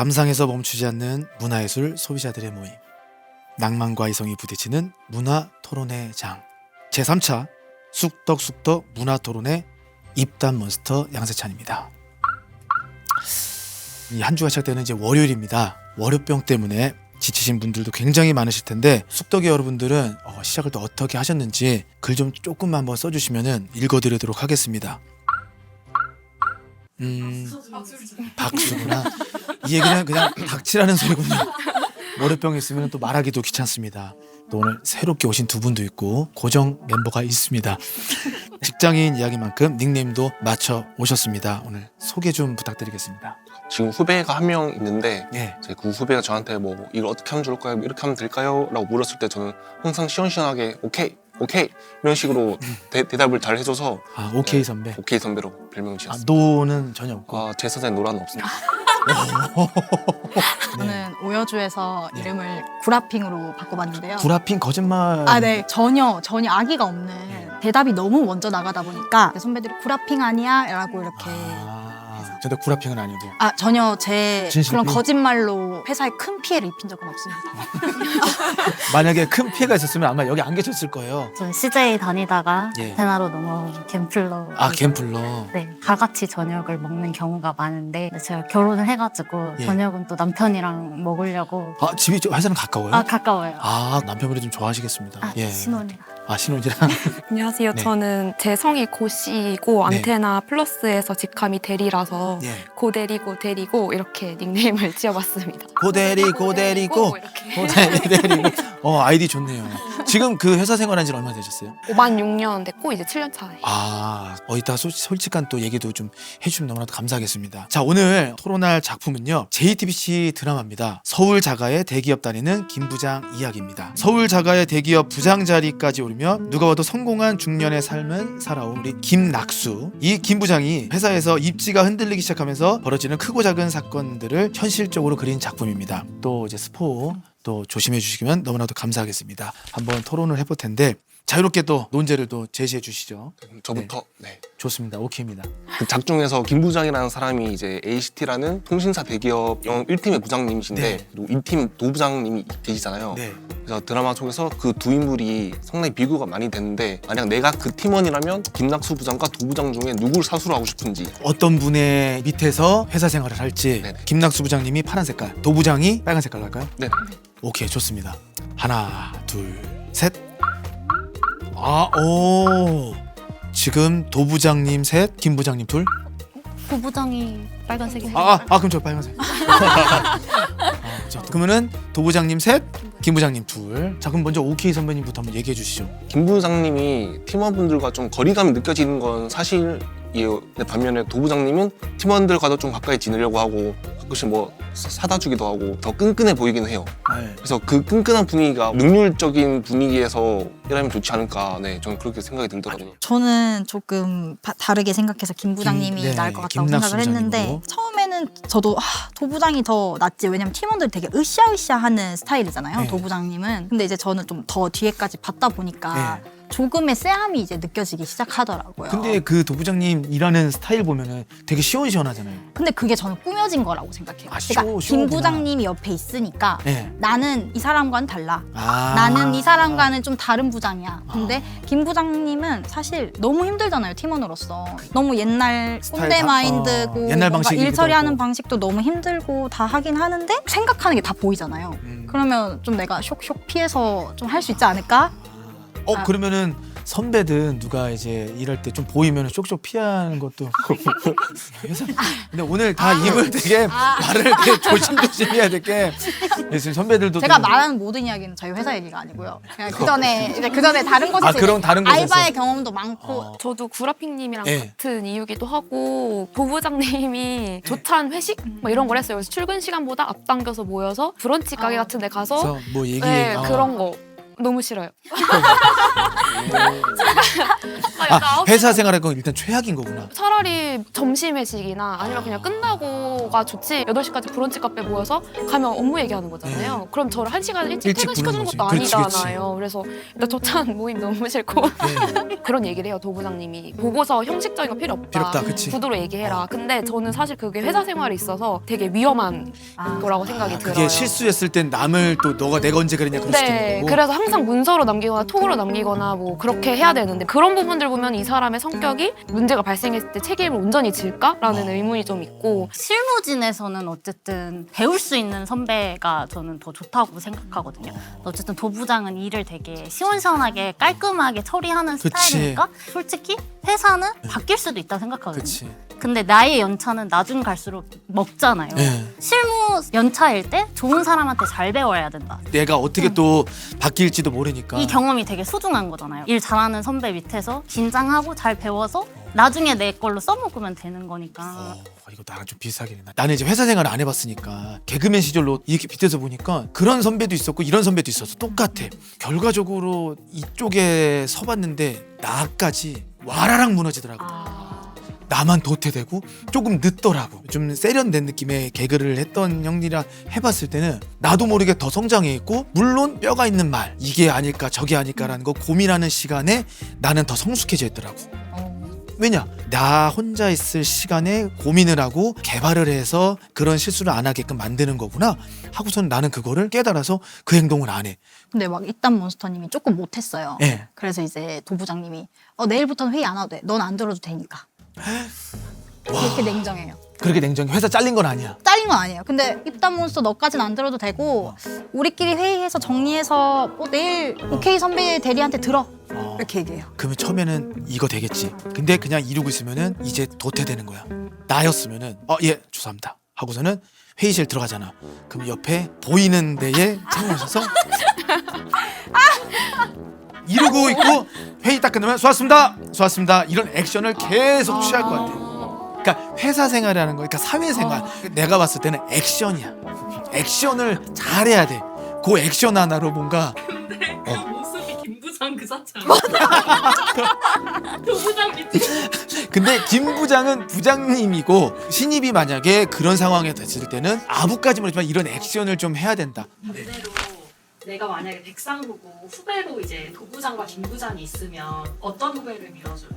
감상에서 멈추지 않는 문화예술 소비자들의 모임, 낭만과 이성이 부딪히는 문화토론회 장 제3차 쑥떡쑥떡 문화토론회 입단 몬스터 양세찬입니다. 이 한 주가 시작되는 이제 월요일입니다. 월요병 때문에 지치신 분들도 굉장히 많으실 텐데 쑥떡이 여러분들은 시작을 또 어떻게 하셨는지 글 좀 조금만 한번 써주시면 읽어드리도록 하겠습니다. 박수구나. 이 얘기는 그냥 닥치라는 소리군요. 월요병이 있으면 또 말하기도 귀찮습니다. 또 오늘 새롭게 오신 두 분도 있고 고정 멤버가 있습니다. 직장인 이야기만큼 닉네임도 맞춰 오셨습니다. 오늘 소개 좀 부탁드리겠습니다. 지금 후배가 한 명 있는데 네. 이제 그 후배가 저한테 뭐 이걸 어떻게 하면 좋을까요? 이렇게 하면 될까요? 라고 물었을 때 저는 항상 시원시원하게 오케이 이런 식으로 대답을 잘 해줘서 오케이 선배. 오케이 선배로 별명을 지었습니다. 노는 전혀 없고. 제 선생님 노라는 없습니다. 저는 오여주에서 이름을 구라핑으로 바꿔봤는데요. 구라핑 거짓말. 네. 전혀 악의가 없는 대답이 너무 먼저 나가다 보니까 선배들이 구라핑 아니야? 라고 이렇게 근데 구라핑은 아니고. 전혀 제 진실핑? 그런 거짓말로 회사에 큰 피해를 입힌 적은 없습니다. 만약에 큰 피해가 있었으면 아마 여기 안 계셨을 거예요. 전 CJ 다니다가 예. 테나로 넘어온 갬플러. 갬플러. 네, 다 같이 저녁을 먹는 경우가 많은데 제가 결혼을 해가지고 예. 저녁은 또 남편이랑 먹으려고. 집이 회사는 가까워요? 가까워요. 남편분이 좀 좋아하시겠습니다. 신혼이라. 신혼이랑. 안녕하세요. 네. 저는 제 성이 고씨이고 네. 안테나 플러스에서 직함이 대리라서 예. 고대리고 이렇게 닉네임을 지어봤습니다. 고대리고 이렇게. 아이디 좋네요. 지금 그 회사 생활한 지 얼마나 되셨어요? 5만 6년 됐고 이제 7년 차예요. 이따 솔직한 또 얘기도 좀 해주시면 너무나도 감사하겠습니다. 자, 오늘 토론할 작품은요, JTBC 드라마입니다. 서울 자가의 대기업 다니는 김 부장 이야기입니다. 서울 자가의 대기업 부장 자리까지 오르며 누가 봐도 성공한 중년의 삶을 살아온 우리 김낙수. 이 김 부장이 회사에서 입지가 흔들리기 시작하면서 벌어지는 크고 작은 사건들을 현실적으로 그린 작품입니다. 또 이제 스포 또 조심해 주시면 너무나도 감사하겠습니다. 한번 토론을 해볼 텐데 자유롭게 또 논제를 또 제시해 주시죠. 저부터 네. 좋습니다. 오케이입니다. 그 작중에서 김 부장이라는 사람이 이제 ACT라는 통신사 대기업 영업 1팀의 부장님이신데 네. 또 2팀 노부장님이 계시잖아요. 네. 그래서 드라마 속에서 그 두 인물이 상당히 비교가 많이 되는데 만약 내가 그 팀원이라면 김낙수 부장과 도부장 중에 누굴 사수로 하고 싶은지. 어떤 분의 밑에서 회사 생활을 할지. 네네. 김낙수 부장님이 파란 색깔, 도부장이 빨간 색깔로 할까요? 네. 오케이, 좋습니다. 하나, 둘, 셋. 오. 지금 도부장님 셋, 김 부장님 둘. 부부장이 빨간색이. 그럼 저 빨간색. 그러면은 도부장님 셋, 김 부장님 둘. 자, 그럼 먼저 오케이 선배님부터 한번 얘기해 주시죠. 김 부장님이 팀원분들과 좀 거리감이 느껴지는 건 사실이에요. 근데 반면에 도부장님은 팀원들과도 좀 가까이 지내려고 하고 가끔씩 뭐 사다 주기도 하고 더 끈끈해 보이긴 해요. 네. 그래서 그 끈끈한 분위기가 능률적인 분위기에서 일하면 좋지 않을까. 네, 저는 그렇게 생각이 들더라고요. 저는 조금 다르게 생각해서 김 부장님이 네, 나을 것 같다고 김낙수 생각을 했는데 부장님으로. 처음에는 저도 도부장이 더 낫지. 왜냐면 팀원들이 되게 으쌰으쌰하는 스타일이잖아요. 네. 도부장님은. 근데 이제 저는 좀 더 뒤에까지 봤다 보니까 조금의 쎄함이 이제 느껴지기 시작하더라고요. 근데 그 도부장님 일하는 스타일 보면은 되게 시원시원하잖아요. 근데 그게 저는 꾸며진 거라고 생각해요. 아, 그러니까 김 시원하구나. 부장님이 옆에 있으니까 네. 나는 이 사람과는 달라. 아. 나는 이 사람과는 좀 다른 부장이야. 근데 김 부장님은 사실 너무 힘들잖아요, 팀원으로서. 너무 옛날 스타일 꼰대 마인드고 옛날 뭔가 방식이기도 일 처리하는 하고. 방식도 너무 힘들고 다 하긴 하는데 생각하는 게 다 보이잖아요. 음. 그러면 좀 내가 쇽쇽 피해서 좀 할 수 있지 않을까? 그러면은 선배든 누가 이제 일할 때 좀 보이면 쇽쇽 피하는 것도. 근데 오늘 다 입을 되게 말을 되게 조심조심 해야 될 게. 지금 선배들도 제가 좀- 말하는 모든 이야기는 저희 회사 얘기가 아니고요. 그냥 그 전에 다른 곳에서 그런 다른 곳에서. 알바의 경험도 많고 저도 구라핑님이랑 네. 같은 이유기도 하고 도부장님이 조찬 회식 뭐 이런 걸 했어요. 그래서 출근 시간보다 앞당겨서 모여서 브런치 가게 같은 데 가서 그래서 뭐 얘기. 네, 그런 거 너무 싫어요. 아, 회사 생활할 건 일단 최악인 거구나. 차라리 점심 회식이나 아니면 그냥 끝나고가 좋지 8시까지 브런치 카페 모여서 가면 업무 얘기하는 거잖아요. 그럼 저를 1시간 일찍 일찍 퇴근시켜주는 부르는 것도 거지. 그렇지, 아니잖아요. 그래서 일단 저찬 모임 너무 싫고 네. 그런 얘기를 해요. 도부장님이 보고서 형식적인 거 필요 없다. 필요 없다, 그치. 구도로 얘기해라. 근데 저는 사실 그게 회사 생활에 있어서 되게 위험한 거라고 생각이 들어요. 그게 실수했을 땐 남을 또 너가 내가 언제 그랬냐 그럴 수도 네, 있는 거고. 그래서 항상 문서로 남기거나 톡으로 남기거나 뭐 그렇게 해야 되는데 그런 부분들 보면 이 사람의 성격이 문제가 발생했을 때 책임을 온전히 질까라는 의문이 좀 있고 실무진에서는 어쨌든 배울 수 있는 선배가 저는 더 좋다고 생각하거든요. 어쨌든 도부장은 일을 되게 시원시원하게 깔끔하게 처리하는 그치. 스타일이니까 솔직히 회사는 바뀔 수도 있다고 생각하거든요. 그치. 근데 나의 연차는 나중 갈수록 먹잖아요. 네. 실무 연차일 때 좋은 사람한테 잘 배워야 된다. 내가 어떻게 또 바뀔지도 모르니까. 이 경험이 되게 소중한 거잖아요. 일 잘하는 선배 밑에서 긴장하고 잘 배워서 나중에 내 걸로 써먹으면 되는 거니까. 이거 나랑 좀 비슷하긴 해. 나는 이제 회사 생활을 안 해봤으니까 개그맨 시절로 이렇게 빗대서 보니까 그런 선배도 있었고 이런 선배도 있었어. 똑같아. 결과적으로 이쪽에 서봤는데 나까지 와라락 무너지더라고. 나만 도태되고 조금 늦더라고. 좀 세련된 느낌의 개그를 했던 형이라 해봤을 때는 나도 모르게 더 성장해있고 물론 뼈가 있는 말 이게 아닐까 저게 아닐까라는 거 고민하는 시간에 나는 더 성숙해져 있더라고. 왜냐? 나 혼자 있을 시간에 고민을 하고 개발을 해서 그런 실수를 안 하게끔 만드는 거구나 하고서는 나는 그거를 깨달아서 그 행동을 안 해. 근데 막 이딴 몬스터님이 조금 못했어요. 예. 그래서 이제 도부장님이 내일부터는 회의 안 와도 돼. 넌 안 들어도 되니까. 이렇게 냉정해요. 그렇게 냉정히 회사 잘린 건 아니야. 잘린 건 아니에요. 근데 이딴 몬스터 너까지는 안 들어도 되고 우리끼리 회의해서 정리해서 내일 오케이 선배 대리한테 들어. 이렇게 얘기해요. 그러면 처음에는 이거 되겠지. 근데 그냥 이러고 있으면은 이제 도태되는 거야. 나였으면은 예 죄송합니다 하고서는 회의실 들어가잖아. 그럼 옆에 보이는 데에 참여하셔서 이러고 있고 회의 딱 끝나면 수고하셨습니다 이런 액션을 계속 취할 것 같아. 그러니까 회사 생활이라는 거, 그러니까 사회생활. 내가 봤을 때는 액션이야. 액션을 잘해야 돼. 그 액션 하나로 뭔가 모습이 김부장 그 자체야. 도부장 밑에. 근데 김 부장은 부장님이고 신입이 만약에 그런 상황에 됐을 때는 아부까지 모르지만 이런 액션을 좀 해야 된다. 반대로 내가 만약에 백상부고 후배로 이제 도부장과 김부장이 있으면 어떤 후배를 밀어줘요?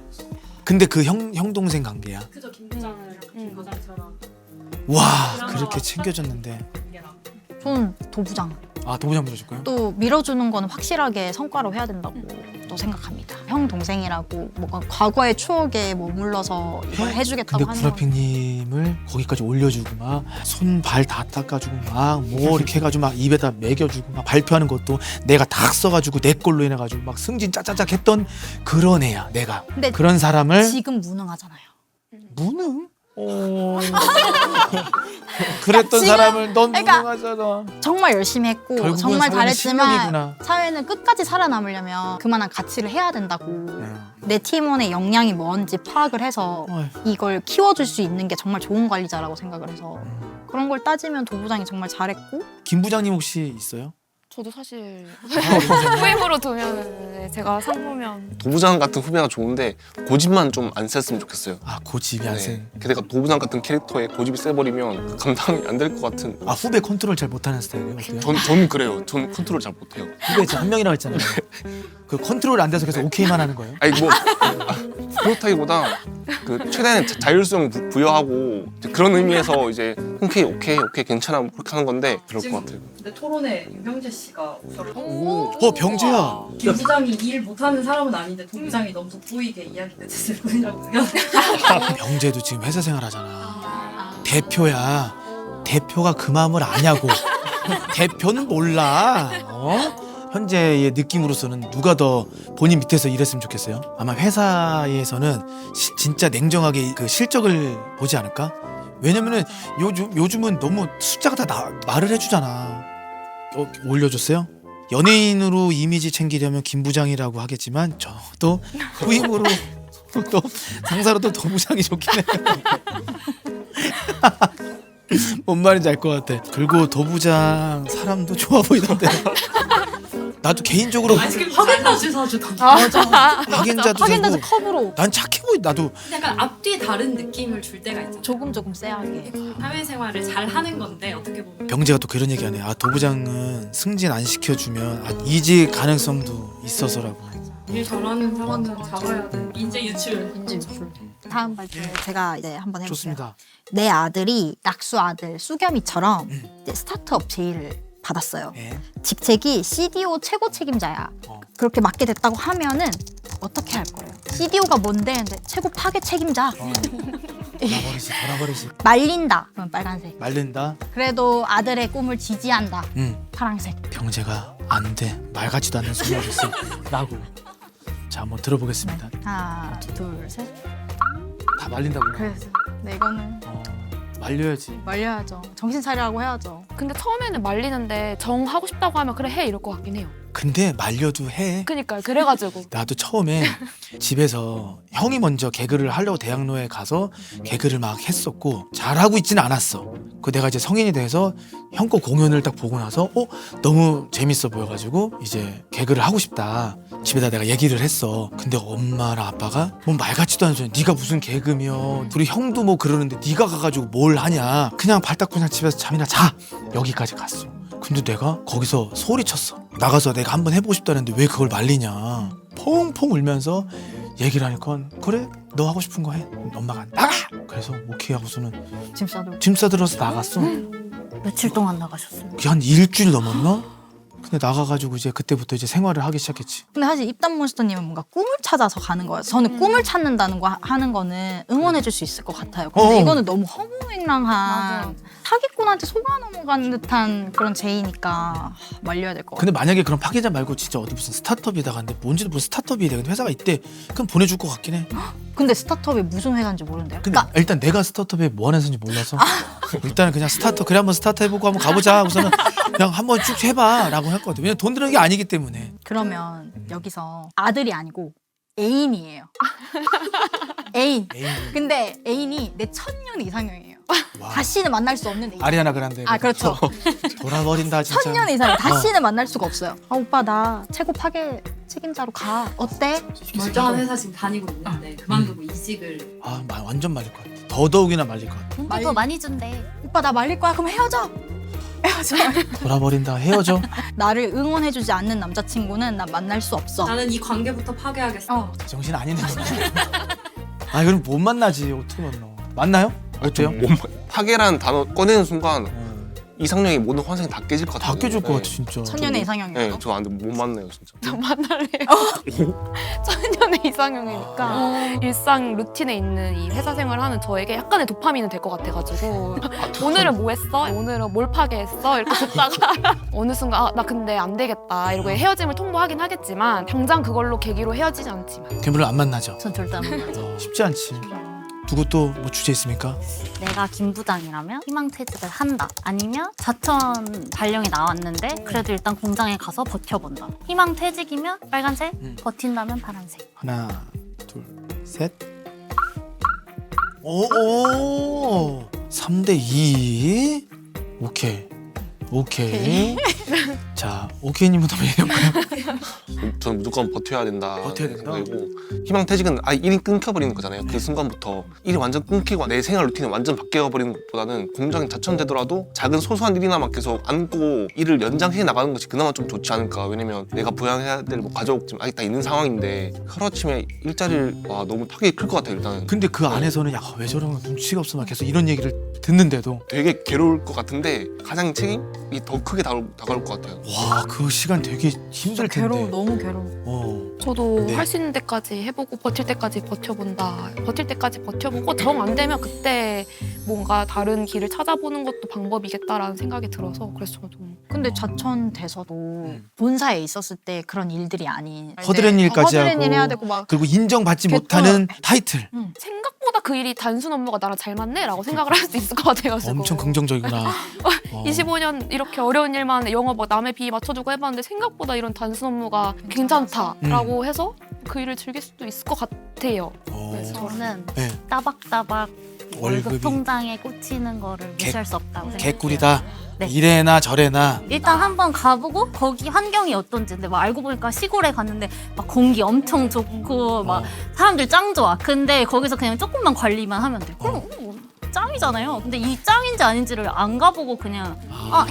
근데 그 형 동생 관계야. 그저 김부장을 김부장처럼 와 그렇게 챙겨줬는데. 관계라고. 저는 도부장. 아 도부장 밀어줄 거예요? 또 밀어주는 거는 확실하게 성과로 해야 된다고 또 생각합니다. 형 동생이라고 뭔가 과거의 추억에 머물러서 이걸 해주겠다고 근데 하는 건 구라핑님을 거기까지 올려주고 막 손 발 다 닦아주고 막 뭐 이렇게 해가지고 막 입에다 먹여주고 막 발표하는 것도 내가 다 써가지고 내 걸로 해놔가지고 막 승진 짜짜짝 했던 그런 애야 내가. 근데 그런 사람을 지금 무능하잖아요. 무능? 그랬던 지금- 사람을 넌 그러니까 무능하잖아. 정말 열심히 했고 결국은 정말 사람이 잘했지만 실력이구나. 사회는 끝까지 살아남으려면 그만한 가치를 해야 된다고. 네. 내 팀원의 역량이 뭔지 파악을 해서 어이. 이걸 키워줄 수 있는 게 정말 좋은 관리자라고 생각을 해서 그런 걸 따지면 도부장이 정말 잘했고. 김 부장님 혹시 있어요? 저도 사실 아, 후임으로 두면 제가 상부면 도부장 같은 후배가 좋은데 고집만 좀 안 셌으면 좋겠어요. 아 고집이 안 센. 게다가 도부장 같은 캐릭터에 고집이 세버리면 감당이 안 될 것 같은. 아 후배 컨트롤 잘 못하는 스타일이에요? 어때요? 전 그래요. 전 컨트롤 잘 못해요. 후배 지금 한 명이라고 했잖아요. 그 컨트롤 안 돼서 계속 오케이만 하는 거예요? 아니 뭐 그렇다기보다 그 최대한 자율성 부여하고 이제 그런 의미에서 이제 흔쾌히 오케이 괜찮아 그렇게 하는 건데 그럴 것 같아요. 근데 토론에 유병재 씨가 없어요. 병재야. 김 부장이 일 못하는 사람은 아닌데 도부장이 너무 돋보이게 이야기를 했을 뿐이라고 병재도 지금 회사 생활 하잖아. 대표야. 대표가 그 마음을 아냐고. 대표는 몰라. 현재의 느낌으로서는 누가 더 본인 밑에서 일했으면 좋겠어요? 아마 회사에서는 진짜 냉정하게 그 실적을 보지 않을까? 왜냐면은 요즘은 너무 숫자가 다 말을 해주잖아. 올려줬어요? 연예인으로 이미지 챙기려면 김 부장이라고 하겠지만 저도 후임으로 또 상사로 또 도부장이 좋긴 해요. 뭔 말인지 알 것 같아. 그리고 도부장 사람도 좋아 보이던데. 나도 개인적으로 아이스크림 하겐다즈 사주던데. 하겐자도 하겐다즈 사고 컵으로 난 착해 보이. 나도 약간 앞뒤 다른 느낌을 줄 때가 있잖아. 조금 쎄하게. 사회생활을 잘 하는 건데 어떻게 보면 병재가 또 그런 얘기하네. 아 도부장은 승진 안 시켜주면 이직 가능성도 있어서라고. 일 잘하는 사람은 잡아야 돼. 인재 유출. 다음 발표 제가 이제 한번 해볼게요. 좋습니다. 내 아들이 낙수 아들 수겸이처럼 이제 스타트업 제의를 받았어요. 예. 직책이 CDO 최고 책임자야. 어. 그렇게 맡게 됐다고 하면은 어떻게 할 거예요? CDO가 뭔데? 근데 최고 파괴 책임자. 돌아버리지. 말린다. 그럼 빨간색. 말린다. 그래도 아들의 꿈을 지지한다. 파란색. 병재가 안 돼. 말 같지도 않는 소리 하고 있어. 라고. 자 한번 들어보겠습니다. 하나, 둘, 셋. 다 말린다고. 그래서 네, 이거는 말려야지. 말려야죠. 정신 차리라고 해야죠. 근데 처음에는 말리는데 정 하고 싶다고 하면 그래 해 이럴 것 같긴 해요. 근데 말려도 해. 그니까요. 그래가지고 나도 처음에 집에서 형이 먼저 개그를 하려고 대학로에 가서 개그를 막 했었고 잘하고 있지는 않았어. 그 내가 이제 성인이 돼서 형 거 공연을 딱 보고 나서 너무 재밌어 보여가지고 이제 개그를 하고 싶다. 집에다 내가 얘기를 했어. 근데 엄마랑 아빠가 뭐 말 같지도 않은 소리. 네가 무슨 개그며. 우리 형도 뭐 그러는데 네가 가가지고 뭘 하냐. 그냥 발 닦고 그냥 집에서 잠이나 자. 여기까지 갔어. 근데 내가 거기서 소리쳤어. 나가서 내가 한번 해보고 싶다는데 왜 그걸 말리냐. 펑펑 울면서 얘기를 하니까 그래 너 하고 싶은 거 해. 엄마가 나가. 그래서 오케이 하고서는 짐 싸들어서 나갔어. 며칠 동안 나가셨어요? 그게 한 일주일 넘었나? 근데 나가가지고 이제 그때부터 이제 생활을 하기 시작했지. 근데 사실 입단몬스터님은 뭔가 꿈을 찾아서 가는 거예요. 저는 꿈을 찾는다는 거 하는 거는 응원해줄 수 있을 것 같아요. 근데 이거는 너무 허무맹랑한 맞아. 사기꾼한테 속아 넘어가는 듯한 그런 제의니까 말려야 될 것 같아요. 근데 만약에 그런 파괴자 말고 진짜 어디 무슨 스타트업에다가 근데 뭔지도 무슨 스타트업이 돼. 근데 회사가 있대. 그럼 보내줄 것 같긴 해. 근데 스타트업이 무슨 회사인지 모르는데요. 근데 그러니까 일단 내가 스타트업에 뭐 하는 회사인지 몰라서 일단은 그냥 스타트업 그래 한번 스타트 해보고 한번 가보자 하고서는 그냥 한번 쭉 해봐라고 할 것 같아. 왜냐면 돈 드는 게 아니기 때문에. 그러면 여기서 아들이 아니고 애인이에요. 애인. 근데 애인이 내 천년 이상형이에요. 와. 다시는 만날 수 없는 애인. 아리아나 그란데. 아 그렇죠. 돌아버린다 진짜. 천년 이상 다시는 만날 수가 없어요. 아 오빠 나 최고 파괴 책임자로 가. 어때? 멀쩡한 회사 지금 다니고 있는데 그만두고 이직을 아 완전 말릴 것 같아. 더더욱이나 말릴 것 같아. 돈도 더 많이 준대. 오빠 나 말릴 거야. 그럼 헤어져. 헤어져. 돌아버린다. 헤어져. 나를 응원해주지 않는 남자친구는 난 만날 수 없어. 나는 이 관계부터 파괴하겠어. 정신 아니네. 아 그럼 못 만나지. 어떻게 만나? 만나요? 어때요? 파괴라는 단어 꺼내는 순간 이상형의 모든 환상이 다 깨질 것 같아요. 다 깨질 것 같아 진짜. 천년의 이상형이라고? 네, 저 안 돼. 못 만나요 진짜. 저 만날래요. 천년의 이상형이니까 일상 루틴에 있는 이 회사 생활하는 저에게 약간의 도파민은 될 것 같아가지고 오늘은 뭐 했어? 오늘은 뭘 파괴했어? 이렇게 듣다가 어느 순간 나 근데 안 되겠다 이러고 헤어짐을 통보하긴 하겠지만 당장 그걸로 계기로 헤어지지 않지만 걔물로 안 만나죠. 전 절대 안 만나죠. 쉽지 않지. 누구 또 뭐 주제 있습니까? 내가 김 부장이라면 희망퇴직을 한다. 아니면 자천 발령이 나왔는데 그래도 일단 공장에 가서 버텨본다. 희망퇴직이면 빨간색, 버틴다면 파란색. 하나, 둘, 셋. 오, 3대2. 오케이. 자, 오케이님부터 얘기해볼까요? 저는 무조건 버텨야 된다. 버텨야 된다? 생각이고 희망퇴직은 아예 일이 끊겨버리는 거잖아요. 그 순간부터 일이 완전 끊기고 내 생활 루틴이 완전 바뀌어버리는 것보다는 공장이 자천되더라도 작은 소소한 일이나마 계속 안고 일을 연장해 나가는 것이 그나마 좀 좋지 않을까. 왜냐면 내가 부양해야 될 뭐 가족 지금 아직 다 있는 상황인데 하루아침에 일자리를 너무 파괴가 클 것 같아요. 일단은 근데 그 안에서는 야 왜 저런 거 눈치가 없어 막 계속 이런 얘기를 듣는데도 되게 괴로울 것 같은데 가장 책임이 더 크게 다가올 것 같아요. 와 그 시간 되게 힘들 텐데. 너무 괴로워. 저도 네. 할 수 있는 데까지 해보고 버틸 때까지 버텨본다. 버틸 때까지 버텨보고 정 안 되면 그때 뭔가 다른 길을 찾아보는 것도 방법이겠다라는 생각이 들어서 그래서 저는 좀 근데 자천돼서도 본사에 있었을 때 그런 일들이 아닌 허드렛 일까지 허드렛 하고. 일 해야 되고 막 그리고 인정받지 그- 못하는 타이틀. 생각보다 그 일이 단순 업무가 나랑 잘 맞네? 라고 생각을 할 수 있을 것 같아가지고 엄청 긍정적이구나. 25년 이렇게 어려운 일만 영어 뭐 남의 비위 맞춰주고 해봤는데 생각보다 이런 단순 업무가 괜찮다라고 해서 그 일을 즐길 수도 있을 것 같아요. 어. 저는 네. 따박따박 월급이 월급 통장에 꽂히는 거를 무시할 수 없다고 생각해요. 개꿀이다. 네. 이래나 저래나. 일단 한번 가보고 거기 환경이 어떤지. 근데 막 알고 보니까 시골에 갔는데 막 공기 엄청 좋고 막 사람들 짱 좋아. 근데 거기서 그냥 조금만 관리만 하면 돼. 그럼 짱이잖아요. 근데 이 짱인지 아닌지를 안 가보고 그냥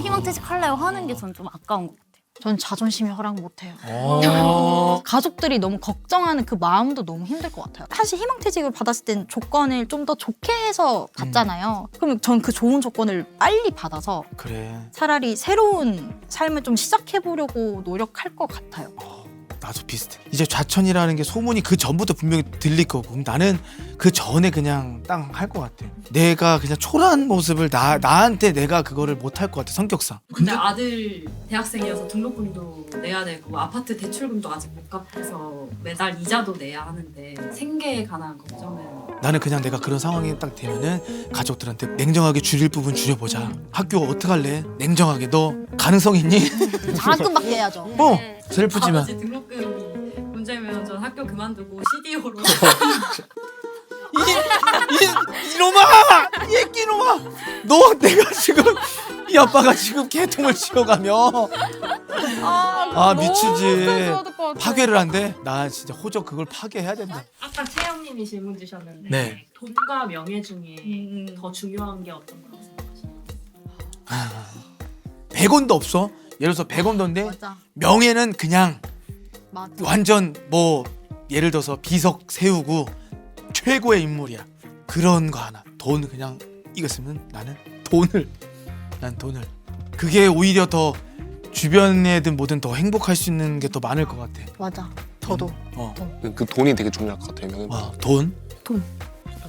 희망퇴직 할래요 하는 게 전 좀 아까운 것 같아요. 전 자존심이 허락 못해요. 어. 가족들이 너무 걱정하는 그 마음도 너무 힘들 것 같아요. 사실 희망퇴직을 받았을 땐 조건을 좀 더 좋게 해서 갔잖아요. 그러면 전 그 좋은 조건을 빨리 받아서 그래. 차라리 새로운 삶을 좀 시작해보려고 노력할 것 같아요. 나도 비슷해. 이제 좌천이라는 게 소문이 그 전부터 분명히 들릴 거고 나는 그 전에 그냥 땅 할 것 같아. 내가 그냥 초라한 모습을 나한테 내가 그거를 못 할 것 같아 성격상. 근데 아들 대학생이어서 등록금도 내야 되고 아파트 대출금도 아직 못 갚아서 매달 이자도 내야 하는데 생계에 관한 걱정은 나는 그냥 내가 그런 상황이 딱 되면은 가족들한테 냉정하게 줄일 부분 줄여보자. 학교 어떡할래? 냉정하게 너 가능성 있니? 장학금밖에 해야죠. 슬프지만 아버지 등록금이 문제면 전 학교 그만두고 CDO로 이놈아! 이 애끼놈아! 너 내가 지금 이 아빠가 지금 개통을 치러가며 미치지. 파괴를 한대? 나 진짜 호적 그걸 파괴해야 된다. 아까 채영님이 질문 주셨는데 네. 돈과 명예 중에 더 중요한 게 어떤 거라고 생각하시나요? 100원도 없어. 예를 들어서 100원도인데 맞아. 명예는 그냥 맞아. 완전 뭐 예를 들어서 비석 세우고 최고의 인물이야. 그런 거 하나. 돈 그냥 이거 쓰면 난 돈을. 그게 오히려 더 주변에든 뭐든 더 행복할 수 있는 게 더 많을 것 같아. 맞아. 저도. 그 돈이 되게 중요할 것 같아요. 명예보다. 돈?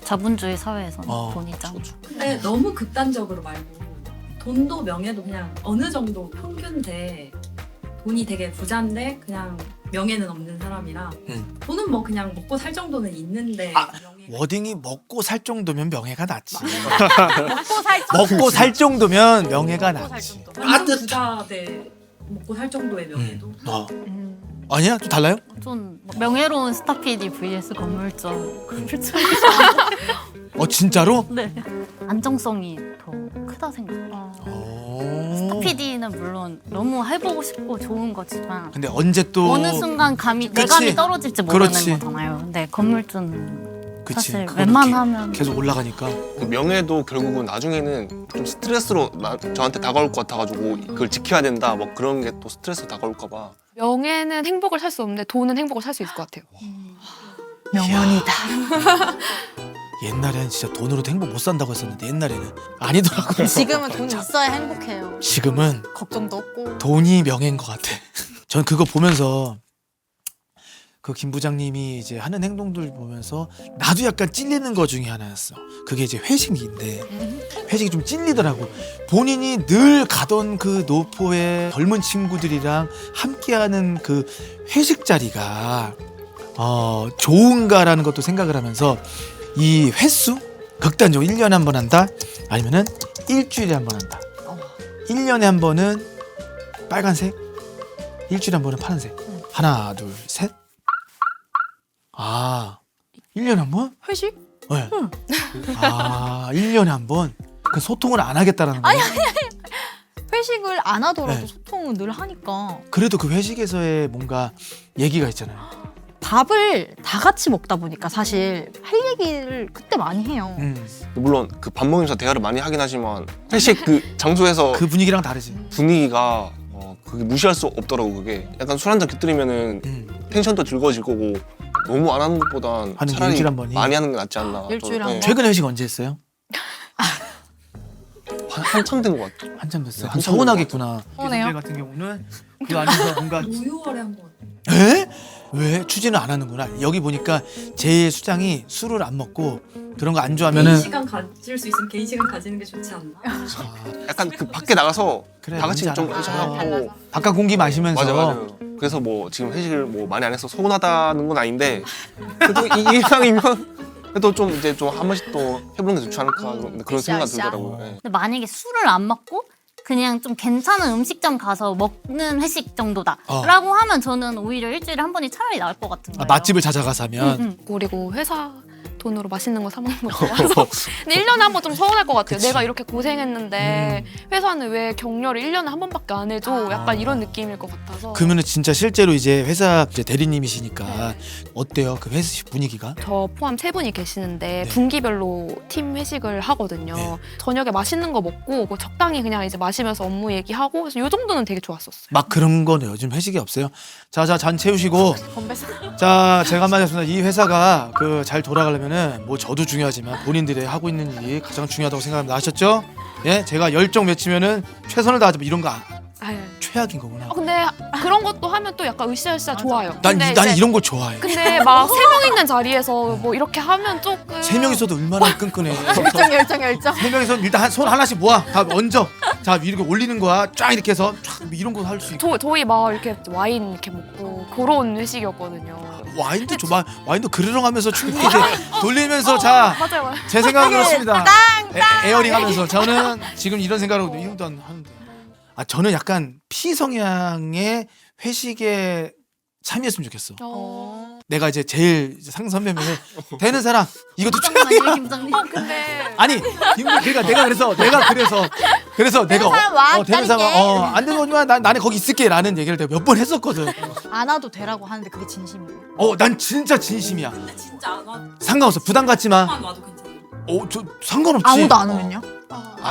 자본주의 사회에서는 돈이 짱. 근데 너무 극단적으로 말고 돈도 명예도 그냥 어느 정도 평균대 돈이 되게 부자인데 그냥 명예는 없는 사람이랑 돈은 뭐 그냥 먹고 살 정도는 있는데 명예가 워딩이 먹고 살 정도면 명예가 낫지. 먹고 살 먹고 살 정도면 명예가 낫지. 완전 부자 대 먹고 살 정도의 명예도 아니야? 좀 달라요? 좀 명예로운 스타 PD vs 건물주. 진짜로? 네. 안정성이 더 크다 생각해요. 스타 PD는 물론 너무 해보고 싶고 좋은 거지만 근데 언제 또 어느 순간 감이 그치. 내감이 떨어질지 모르는 그렇지. 거잖아요. 근데 건물주는 그치. 사실 그거는 웬만하면 계속 올라가니까. 그 명예도 결국은 나중에는 좀 스트레스로 저한테 다가올 것 같아가지고 그걸 지켜야 된다 뭐 그런 게 또 스트레스로 다가올까 봐. 명예는 행복을 살 수 없는데 돈은 행복을 살 수 있을 것 같아요. 명언이다. 옛날엔 진짜 돈으로도 행복 못 산다고 했었는데 옛날에는 아니더라고요. 지금은 돈이 있어야 행복해요. 지금은 걱정도 없고. 돈이 명예인 것 같아. 전 그거 보면서 그 김 부장님이 이제 하는 행동들 보면서 나도 약간 찔리는 거 중에 하나였어. 그게 이제 회식인데 회식이 좀 찔리더라고. 본인이 늘 가던 그 노포의 젊은 친구들이랑 함께하는 그 회식 자리가 좋은가라는 것도 생각을 하면서 이 횟수? 극단적으로 1년에 한 번 한다? 아니면은 일주일에 한 번 한다. 1년에 한 번은 빨간색, 일주일에 한 번은 파란색. 하나, 둘, 셋. 1년에 한 번? 회식? 네. 1년에 한 번? 그 소통을 안 하겠다라는 거예요? 회식을 안 하더라도 네. 소통은 늘 하니까. 그래도 그 회식에서의 뭔가 얘기가 있잖아요. 밥을 다 같이 먹다 보니까 사실 할 얘기를 그때 많이 해요. 물론 그 밥 먹으면서 대화를 많이 하긴 하지만 회식 그 장소에서 그 분위기랑 다르지. 분위기가 그게 무시할 수 없더라고. 그게 약간 술 한잔 곁들이면은 텐션도 즐거워질 거고 너무 안 하는 것보단 하는 게 차라리 일주일에 한 번이? 많이 하는 게 낫지 않나. 일주일에 저는. 한 번? 최근에 회식 언제 했어요? 한참 된 것 같아. 한참 됐어요. 네, 좀 한참 서운하겠구나. 서운해요? 때 같은 경우는 그 안에서 뭔가 5,6월에 한 것 같아요. 에? 왜 추진을 안 하는구나. 여기 보니까 제 수장이 술을 안 먹고 그런 거 안 개인 좋아하면은 시간 가질 수 있으면 개인 시간 가지는 게 좋지 않나? 약간 그 밖에 나가서 그래, 다 같이 뭔지 좀 알아. 회식하고 달라서. 바깥 공기 마시면서 맞아요. 그래서 뭐 지금 회식을 뭐 많이 안 해서 서운하다는 건 아닌데 그래도 이 이상이면 그래도 좀 이제 좀 한 번씩 또 해보는 게 좋지 않을까 그런 생각 으쌰으쌰. 들더라고요. 네. 근데 만약에 술을 안 먹고 그냥 좀 괜찮은 음식점 가서 먹는 회식 정도다 라고 하면 저는 오히려 일주일에 한 번이 차라리 나을 것 같은 거예요. 맛집을 찾아가서 하면 응. 그리고 회사 돈으로 맛있는 거 사 먹는 거 좋아서 근데 1년에 한 번 좀 서운할 것 같아요. 그치. 내가 이렇게 고생했는데 회사는 왜 격려를 1년에 한 번밖에 안 해줘? 약간 이런 느낌일 것 같아서 그러면은 진짜 실제로 이제 회사 이제 대리님이시니까 어때요? 그 회사 분위기가? 저 포함 3분이 계시는데 네. 분기별로 팀 회식을 하거든요. 네. 저녁에 맛있는 거 먹고 뭐 적당히 그냥 이제 마시면서 업무 얘기하고 그래서 요 정도는 되게 좋았었어요. 막 그런 거네요. 요즘 회식이 없어요. 자, 잔 채우시고. 건배사. 자, 제가 말했습니다. 이 회사가 그 잘 돌아가려면은 뭐 저도 중요하지만 본인들이 하고 있는 일이 가장 중요하다고 생각합니다. 아셨죠? 예, 제가 열정 맺히면은 최선을 다하지 뭐 이런 거 아유. 최악인 거구나. 근데 그런 것도 하면 또 약간 으쌰으쌰 좋아요. 난 근데 난 이제 이런 거 좋아해. 근데 막 3명 있는 자리에서 뭐 이렇게 하면 조금 세 명이서도 얼마나 끈끈해. 열정. 세 명이서 일단 손 하나씩 모아. 다 얹어. 자, 이렇게 올리는 거야. 쫙 이렇게 해서 쫙 이런 거 할 수 있고. 저희 막 이렇게 와인 이렇게 먹고 그런 회식이었거든요. 와인도 좀 와인도 그르렁하면서 충분히 이제 돌리면서 자, 맞아요. 제 생각은 그렇습니다. 에어링하면서 저는 지금 이런 생각으로 이름도 안 하는데. 아, 저는 약간 피성향의 회식에 참여했으면 좋겠어. 내가 이제 제일 상선배면은 되는 사람 이것도 최악이야. 김장님. 근데 아니, 그러니까 내가 그래서 내가 사람 와, 되는 사람 기다릴게. 안 되는 거지만 나는 거기 있을게라는 얘기를 내가 몇 번 했었거든. 안 와도 되라고 하는데 그게 진심이에요. 난 진짜 진심이야. 근데 진짜 안 와도 상관없어. 부담 갖지 마. 와도 괜찮아요. 저 상관없지. 아무도 안 오면요?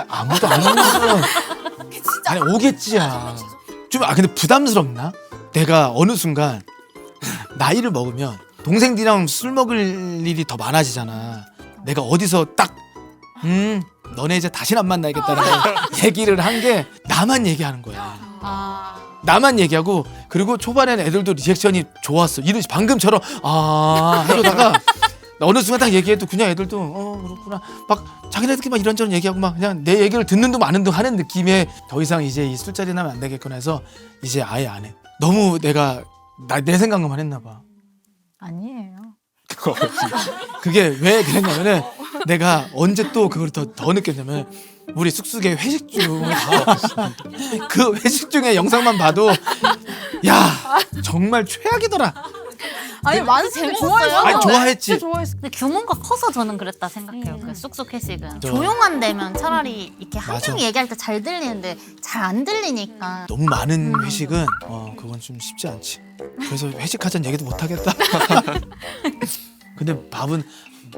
아무도 안 오면 아니 오겠지야. 좀 근데 부담스럽나? 내가 어느 순간 나이를 먹으면 동생들이랑 술 먹을 일이 더 많아지잖아. 내가 어디서 딱 너네 이제 다시는 안 만나야겠다는 얘기를 한 게 나만 얘기하는 거야. 나만 얘기하고 그리고 초반에는 애들도 리액션이 좋았어. 이런 방금처럼 해주다가 어느 순간 딱 얘기해도 그냥 애들도 그렇구나 막 자기네들끼리 막 이런저런 얘기하고 막 그냥 내 얘기를 듣는 둥 마는 둥 하는 느낌에 더 이상 이제 이 술자리 나면 안 되겠구나 해서 이제 아예 안 해. 너무 내가 내 생각만 했나 봐. 아니에요. 그게 왜 그랬냐면은 내가 언제 또 그걸 더 느꼈냐면 우리 쑥쑥의 회식 중 그 회식 중에 영상만 봐도 야 정말 최악이더라. 아니 많은 재밌었어요. 아니 좋아했지. 진짜 좋아했어. 근데 규모가 커서 저는 그랬다 생각해요. 그 쑥쑥 회식은 조용한 데면 차라리 이렇게 한 맞아. 명이 얘기할 때 잘 들리는데 잘 안 들리니까. 너무 많은 회식은 그건 좀 쉽지 않지. 그래서 회식하자는 얘기도 못 하겠다. 근데 밥은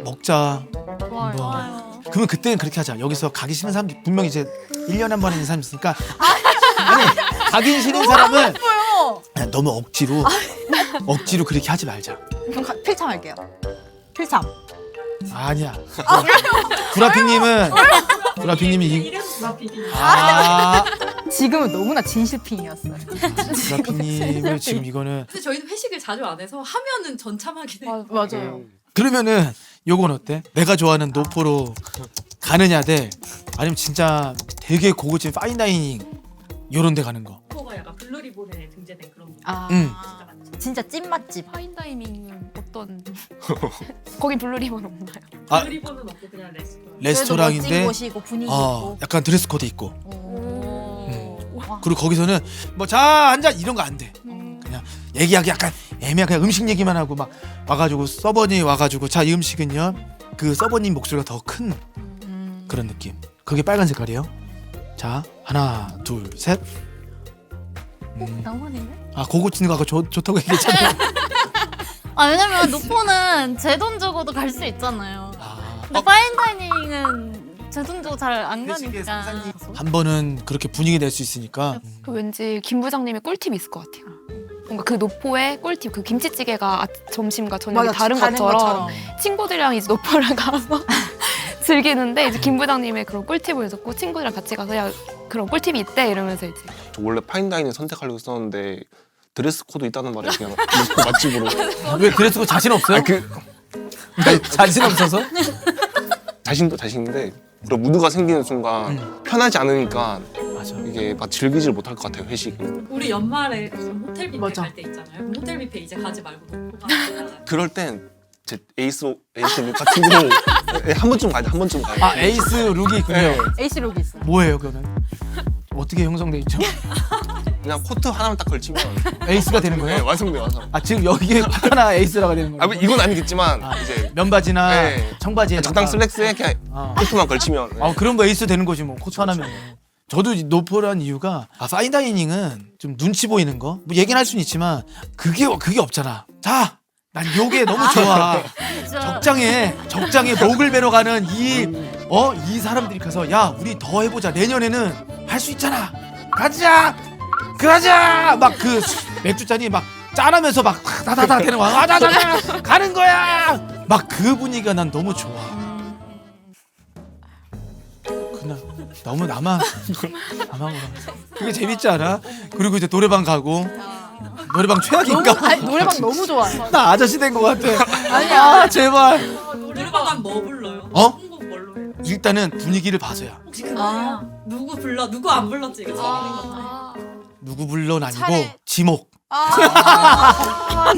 먹자. 좋아요. 뭐. 그러면 그때는 그렇게 하자. 여기서 가기 싫은 사람들 분명히 이제 1년에 한 번 있는 사람이 있으니까 아니 가기 싫은 사람은 그냥 너무 억지로 그렇게 하지 말자. 그럼 필참할게요. 필참. 아니야. 구라핑님이 이래서 비비. 지금은 너무나 진실핑이었어요. 구라핑님을 지금 이거는 근데 저희는 회식을 자주 안 해서 하면은 전참하긴 해요. 맞아요. 그러면은 요건 어때? 내가 좋아하는 노포로 가느냐 대 아니면 진짜 되게 고급진 파인다이닝 요런 데 가는 거. 코가 약간 블루리본에 등재된 그런 분. 응. 진짜 찐 맛집. 파인다이닝은 어떤 거긴 블루리본 없나요? 블루리본은 없고 그냥 레스토랑. 레스토랑인데 멋진 곳이고 분위기 있고. 약간 드레스 코드 있고. 오. 그리고 거기서는 뭐 자 한잔 이런 거 안 돼. 그냥 얘기하기 약간 애매하게 그냥 음식 얘기만 하고 막 와가지고 서버니 와가지고 자 이 음식은요 그 서버님 목소리가 더 큰 그런 느낌. 그게 빨간 색깔이에요. 자 하나 둘 셋. 나만인데? 고급진 거 아까 좋다고 얘기했잖아요. 왜냐면 노포는 제 돈 주고도 갈 수 있잖아요. 근데 파인다이닝은 제 돈 주고 잘 안 가니까. 한 번은 그렇게 분위기 낼 수 있으니까. 그 왠지 김 부장님의 꿀팁이 있을 것 같아요. 뭔가 그 노포의 꿀팁, 그 김치찌개가 점심과 저녁이 맞아, 다른 다른 것처럼 친구들이랑 이제 노포를 가서 즐기는데 이제 김 부장님의 그런 꿀팁을 듣고 친구들이랑 같이 가서 야 그런 꿀팁이 있대 이러면서 이제 저 원래 파인다이닝 선택하려고 했었는데 드레스 코드 있다는 말에 그냥 맛집으로. 왜 그래서 자신 없어요? 자신 없어서? 자신도 자신인데 그런 무드가 생기는 순간 편하지 않으니까 맞아. 이게 막 즐기질 못할 것 같아요 회식은. 우리 연말에 호텔 뷔페 맞아. 갈 때 있잖아요. 그럼 호텔 뷔페 이제 가지 말고 놓고 가잖아요. 그럴 땐 제 에이스 룩 같은 거 한 번쯤 가야 돼. 한 번쯤 가야 돼. 에이스 룩이 있군요. 네. 에이스 룩이 있어. 뭐예요 그거는? 어떻게 형성돼 있죠? 그냥 코트 하나만 딱 걸치면 에이스가 되는 네, 거예요? 완성돼요. 완성. 아 지금 여기에 하나 에이스라가 되는 아, 거예요? 뭐 이건 아니겠지만 아, 이제 면바지나 네. 청바지에 적당 슬랙스에 그냥 코트만 걸치면 그런 거 에이스 되는 거지 뭐 코트 하나면. 저도 노포란 이유가 파인다이닝은 좀 눈치 보이는 거 뭐 얘기는 할 수는 있지만 그게 없잖아. 자, 난 요게 너무 좋아. 적장에 목을 베러 가는 이 사람들이 가서 야 우리 더 해보자. 내년에는 할 수 있잖아. 가자, 그러자. 막 그 맥주 잔이 막 짠하면서 막 다다다 되는 거야. 자자자 가는 거야. 막 그 분위기가 난 너무 좋아. 그냥 너무 나만 그런 그게 재밌지 않아? 그리고 이제 노래방 가고 노래방 최악인가? 아니, 노래방 너무 좋아요. 나 아저씨 된 것 같아. 아니야. 제발. 노래방 가면 뭐 불러요? 어? 선곡 뭘로 해요? 일단은 분위기를 봐서야. 혹시 그거예요? 누구 불러? 누구 안 불렀지? 이거 재밌는 건데. 누구 불러는 아니고 차례. 지목. 아,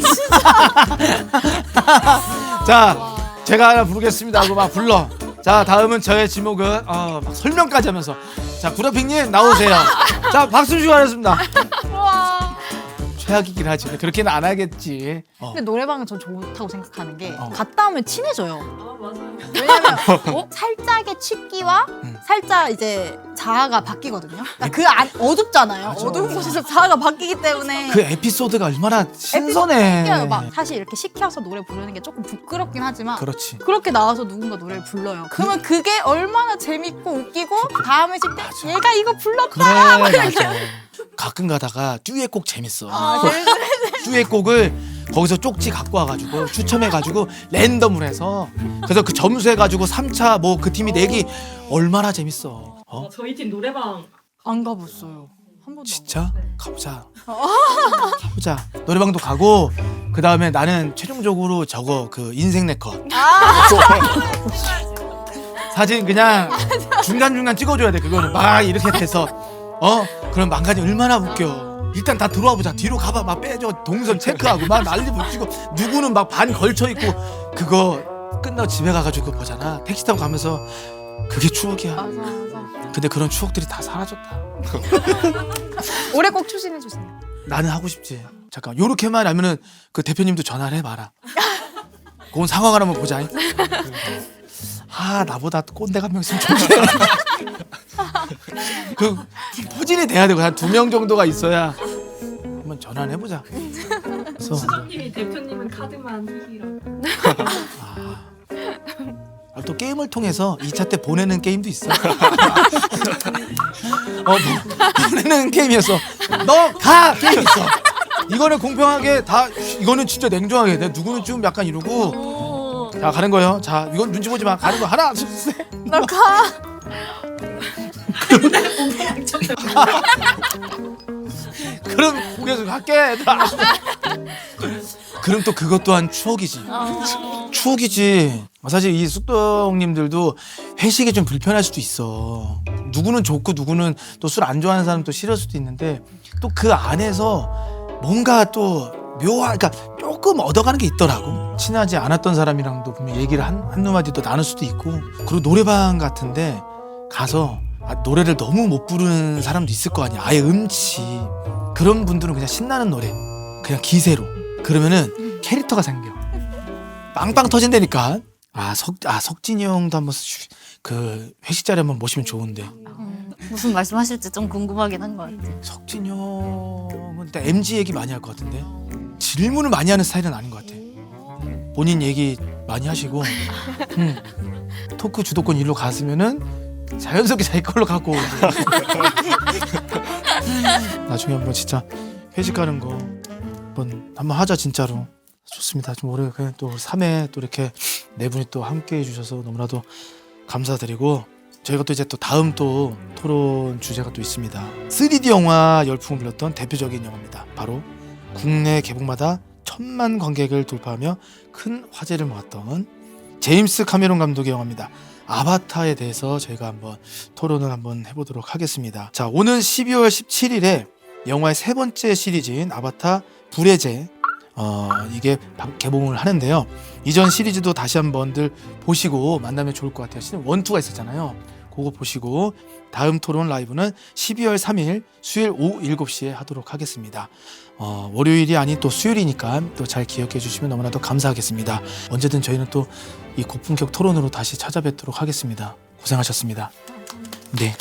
자, 제가 하나 부르겠습니다 하고 막 불러. 자, 다음은 저의 지목은 막 설명까지 하면서 자, 구라핑님 나오세요. 자, 박수 주시고 하겠습니다. 와. 최악이긴 하지. 그렇게는 안 하겠지. 근데 노래방은 전 좋다고 생각하는 게 어. 갔다 오면 친해져요. 아 맞아요. 왜냐면 살짝의 취기와 음. 살짝 이제 자아가 바뀌거든요. 그러니까 그 안 어둡잖아요. 맞아. 어두운 곳에서 자아가 바뀌기 때문에 그 에피소드가 얼마나 신선해. 신기해요. 막 사실 이렇게 시켜서 노래 부르는 게 조금 부끄럽긴 하지만 그렇지. 그렇게 나와서 누군가 노래를 불러요. 그러면 그게 얼마나 재밌고 웃기고 다음에 쉴 때 맞아. 얘가 이거 불렀다. 그래, 맞아. 가끔 가다가 듀엣곡 재밌어. 재밌어. 듀엣곡을 거기서 쪽지 갖고 와가지고 추첨해가지고 랜덤으로 해서 그래서 그 점수해가지고 3차 뭐 그 팀이 내기 얼마나 재밌어. 저희 팀 노래방 안 가봤어요. 한 번도. 진짜? 가보자. 가보자. 노래방도 가고 그 다음에 나는 최종적으로 저거 그 인생 네컷 사진 그냥 중간중간 찍어줘야 돼. 그거는 막 이렇게 돼서 그럼 망가지 얼마나 웃겨. 일단 다 들어와 보자. 뒤로 가봐. 막 빼줘. 동선 체크하고 막 난리 붙이고 누구는 막 반 걸쳐 있고 그거 끝나고 집에 가가지고 보잖아. 택시 타고 가면서 그게 추억이야. 맞아. 근데 그런 추억들이 다 사라졌다. 올해 꼭 추진해 주세요. 나는 하고 싶지. 잠깐 요렇게만 하면은 그 대표님도 전화를 해봐라. 그건 상황을 한번 보자. 나보다 꼰대가 한 명 있으면 좋겠네. 그 포진이 돼야 되고 한 2명 정도가 있어야 한번 전화를 해보자. 그래서 수장님이 대표님은 카드만 희희라고. 또 게임을 통해서 2차 때 보내는 게임도 있어. 보내는 게임이었어. 너 가 게임 있어. 이거는 공평하게 다 이거는 진짜 냉정하게 돼. 누구는 좀 약간 이러고 자 가는 거예요. 자 이건 눈치 보지 마. 가는 거 하나 둘 셋. 너 가. 그럼 그래서 갈게 얘들아. 그럼 또 그것 또한 추억이지. 추억이지. 사실 이 쑥떡님들도 회식이 좀 불편할 수도 있어. 누구는 좋고 누구는 또 술 안 좋아하는 사람 또 싫을 수도 있는데 또 그 안에서 뭔가 또 그러니까 조금 얻어가는 게 있더라고. 친하지 않았던 사람이랑도 분명 얘기를 한두 마디 또 나눌 수도 있고. 그리고 노래방 같은데 가서 노래를 너무 못 부르는 사람도 있을 거 아니야. 아예 음치. 그런 분들은 그냥 신나는 노래 그냥 기세로 그러면은 캐릭터가 생겨. 빵빵 터진다니까. 석진이 형도 한번 그 회식 자리 한번 모시면 좋은데. 무슨 말씀하실지 좀 궁금하긴 한 것 같아요. 석진이 형은 일단 MG 얘기 많이 할 것 같은데 질문을 많이 하는 스타일은 아닌 것 같아. 본인 얘기 많이 하시고 토크 주도권 일로 갔으면은 자연스럽게 자기 걸로 갖고 오고. 나중에 한번 진짜 회식 가는 거 한번 하자 진짜로. 좋습니다. 좀 올해 그냥 또 3회 또 이렇게 네 분이 또 함께 해주셔서 너무나도 감사드리고 저희가 또 이제 또 다음 또 토론 주제가 또 있습니다. 3D 영화 열풍을 불렀던 대표적인 영화입니다. 바로 국내 개봉마다 1000만 관객을 돌파하며 큰 화제를 모았던 제임스 카메론 감독의 영화입니다. 아바타에 대해서 저희가 한번 토론을 한번 해보도록 하겠습니다. 자, 오는 12월 17일에 영화의 세 번째 시리즈인 아바타 불의 제 이게 개봉을 하는데요. 이전 시리즈도 다시 한번들 보시고 만나면 좋을 것 같아요. 시즌 1, 2가 있었잖아요. 그거 보시고 다음 토론 라이브는 12월 3일 수요일 오후 7시에 하도록 하겠습니다. 월요일이 아닌 또 수요일이니까 또 잘 기억해 주시면 너무나도 감사하겠습니다. 언제든 저희는 또 이 고품격 토론으로 다시 찾아뵙도록 하겠습니다. 고생하셨습니다. 네.